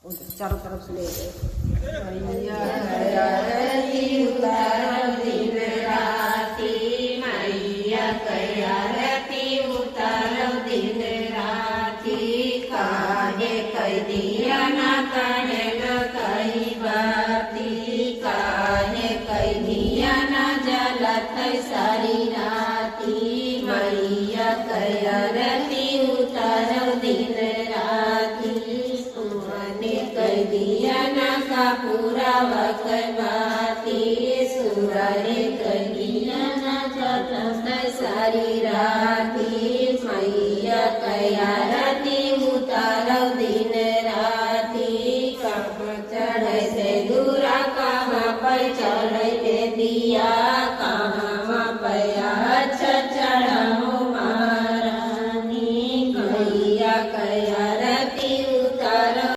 चारों तरफ से ले गए। मैया कयारती उतारो दिन राती, मैया कयारती उतारो दिन राती। काहे कई दिया ना काहे न कई बाती, काहे कई दिया ना जलत सारी राती। मैया कयारती उतारो दिन राती, कर दिया ना का पूरा वकबाती। सुरारे कर दिया ना जलत सारी राती। मैया कयारती